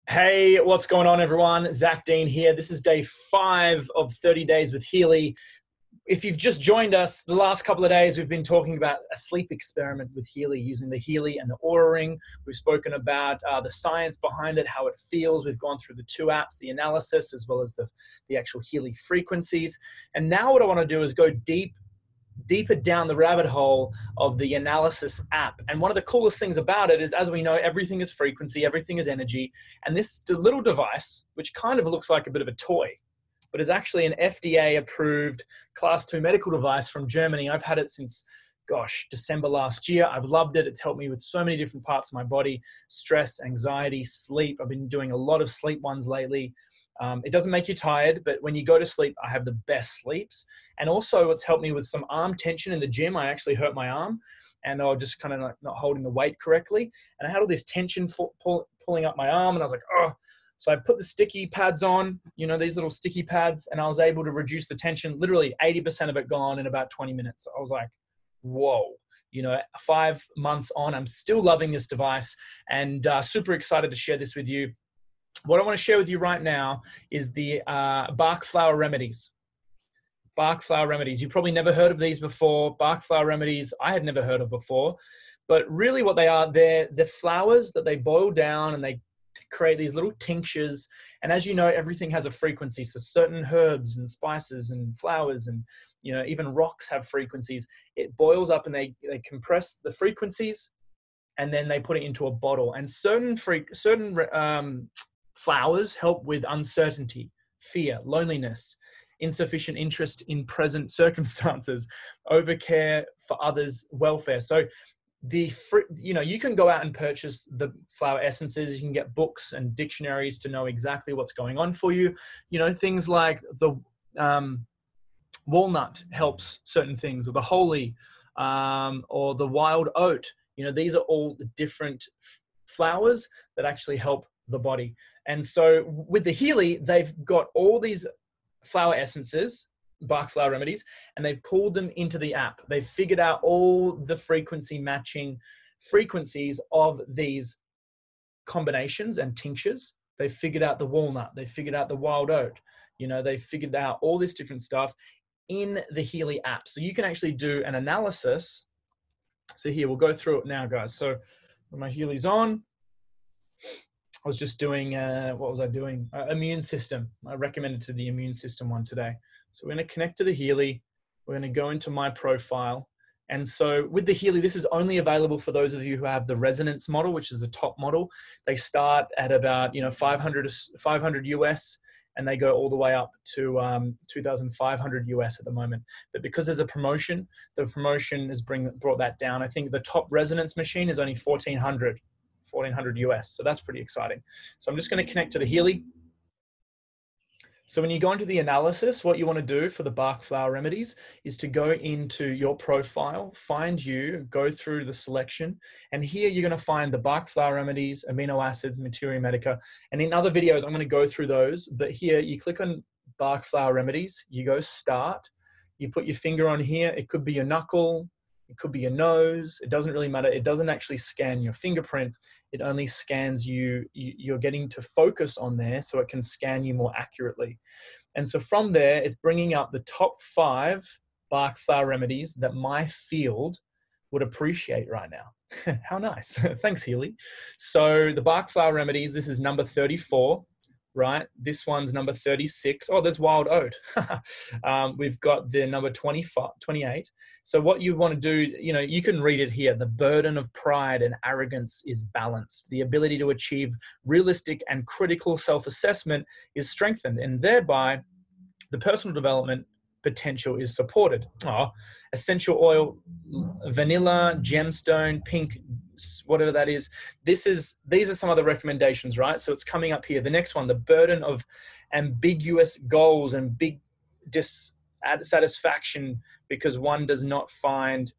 Hey, what's going on, everyone? Deane here. This is day 5 of 30 days with Healy. If you've just joined us, the last couple of days, we've been talking about a sleep experiment with Healy, using the Healy and the Aura Ring. We've spoken about the science behind it, how it feels. We've gone through the 2 apps, the analysis, as well as the actual Healy frequencies. And now what I want to do is go deeper down the rabbit hole of the analysis app. And one of the coolest things about it is, as we know, everything is frequency, everything is energy. And this little device, which kind of looks like a bit of a toy, but is actually an FDA approved class 2 medical device from Germany. I've had it since, December last year. I've loved it. It's helped me with so many different parts of my body: stress, anxiety, sleep. I've been doing a lot of sleep ones lately. It doesn't make you tired, but when you go to sleep, I have the best sleeps. And also it's helped me with some arm tension in the gym. I actually hurt my arm and I was just kind of like not holding the weight correctly. And I had all this tension pulling up my arm, and I was like, oh. So I put the sticky pads on, these little sticky pads, and I was able to reduce the tension, literally 80% of it gone in about 20 minutes. I was like, whoa. 5 months on, I'm still loving this device, and super excited to share this with you. What I want to share with you right now is the Bach Flower Remedies. Bach Flower Remedies. You've probably never heard of these before. Bach Flower Remedies, I had never heard of before. But really what they are, they're flowers that they boil down and they create these little tinctures. And as you know, everything has a frequency. So certain herbs and spices and flowers and, even rocks have frequencies. It boils up and they compress the frequencies, and then they put it into a bottle. And certain flowers help with uncertainty, fear, loneliness, insufficient interest in present circumstances, overcare for others' welfare. So you can go out and purchase the flower essences. You can get books and dictionaries to know exactly what's going on for you. Things like the walnut helps certain things, or the holy, or the wild oat. These are all the different flowers that actually help the body. And so with the Healy, they've got all these flower essences, Bach Flower Remedies, and they've pulled them into the app. They've figured out all the frequency matching frequencies of these combinations and tinctures. They've figured out the walnut. They've figured out the wild oat. They've figured out all this different stuff in the Healy app. So you can actually do an analysis. So here, we'll go through it now, guys. So when my Healy's on, I was just doing, what was I doing? Immune system. I recommended to the immune system one today. So we're going to connect to the Healy. We're going to go into my profile. And so with the Healy, this is only available for those of you who have the resonance model, which is the top model. They start at about 500 US, and they go all the way up to 2,500 US at the moment. But because there's a promotion, the promotion has brought that down. I think the top resonance machine is only 1,400 US. So that's pretty exciting. So I'm just going to connect to the Healy. So when you go into the analysis, what you want to do for the Bach Flower Remedies is to go into your profile, go through the selection, and here you're going to find the Bach Flower Remedies, amino acids, materia medica. And in other videos, I'm going to go through those, but here you click on Bach Flower Remedies, you go start, you put your finger on here. It could be your knuckle, it could be your nose. It doesn't really matter. It doesn't actually scan your fingerprint. It only scans you're getting to focus on there, so it can scan you more accurately. And so from there, it's bringing up the top 5 Bach Flower Remedies that my field would appreciate right now. How nice. Thanks, Healy. So the Bach Flower Remedies, this is number 34. Right, this one's number 36. Oh, there's wild oat. We've got the number 28. So what you want to do, you can read it here. The burden of pride and arrogance is balanced. The ability to achieve realistic and critical self-assessment is strengthened, and thereby the personal development potential is supported. Essential oil, vanilla, gemstone, pink, whatever that is. These are some of the recommendations, right? So it's coming up here. The next one, the burden of ambiguous goals and big dissatisfaction because one does not find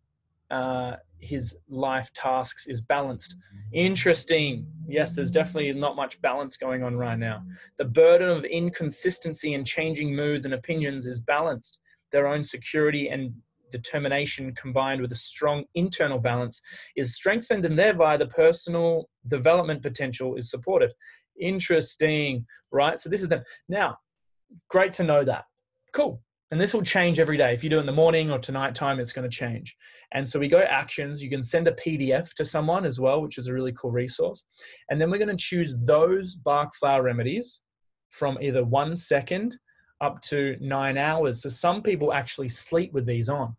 his life tasks is balanced. Interesting. Yes, there's definitely not much balance going on right now. The burden of inconsistency and changing moods and opinions is balanced. Their own security and determination combined with a strong internal balance is strengthened, and thereby the personal development potential is supported. Interesting, right? So this is them. Now, great to know that. Cool. And this will change every day. If you do it in the morning or tonight time, it's going to change. And so we go actions. You can send a PDF to someone as well, which is a really cool resource. And then we're going to choose those Bach Flower remedies from either 1 second up to 9 hours. So some people actually sleep with these on.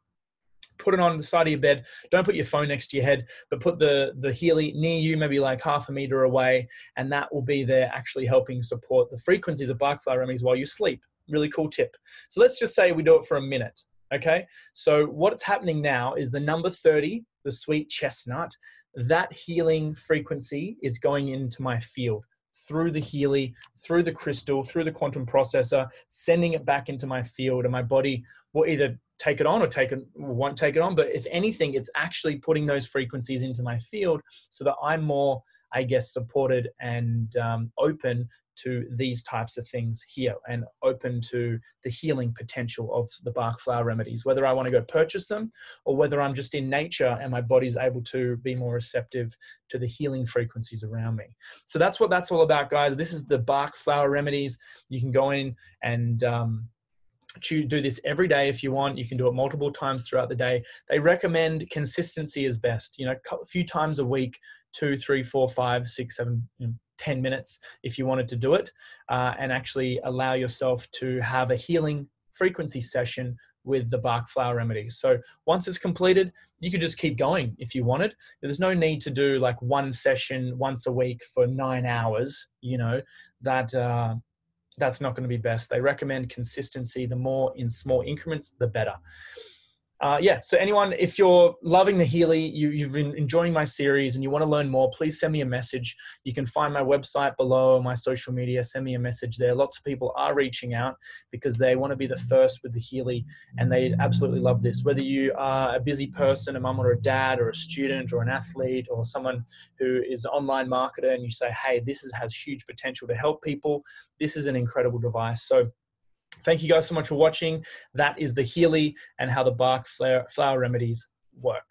Put it on the side of your bed. Don't put your phone next to your head, but put the Healy near you, maybe like half a meter away, and that will be there actually helping support the frequencies of Bach Flower remedies while you sleep. Really cool tip. So let's just say we do it for a minute, okay? So what's happening now is the number 30, the sweet chestnut, that healing frequency is going into my field through the Healy, through the crystal, through the quantum processor, sending it back into my field, and my body will either take it on or won't take it on. But if anything, it's actually putting those frequencies into my field so that I'm more, I guess, supported and open to these types of things here, and open to the healing potential of the Bach Flower remedies, whether I want to go purchase them or whether I'm just in nature and my body's able to be more receptive to the healing frequencies around me. So that's what that's all about, guys. This is the Bach Flower remedies. You can go in and do this every day if you want. You can do it multiple times throughout the day. They recommend consistency is best. You know, a few times a week, 2, 3, 4, 5, 6, 7, 10 minutes if you wanted to do it, and actually allow yourself to have a healing frequency session with the Bach Flower remedies. So once it's completed, you could just keep going if you wanted. There's no need to do like one session once a week for 9 hours. You know, that's not going to be best. They recommend consistency. The more in small increments, the better. Yeah, so anyone, if you're loving the Healy, you've been enjoying my series and you want to learn more, please send me a message. You can find my website below, my social media, send me a message there. Lots of people are reaching out because they want to be the first with the Healy, and they absolutely love this. Whether you are a busy person, a mum or a dad, or a student or an athlete, or someone who is an online marketer, and you say, hey, this has huge potential to help people, this is an incredible device. So thank you guys so much for watching. That is the Healy and how the Bach Flower remedies work.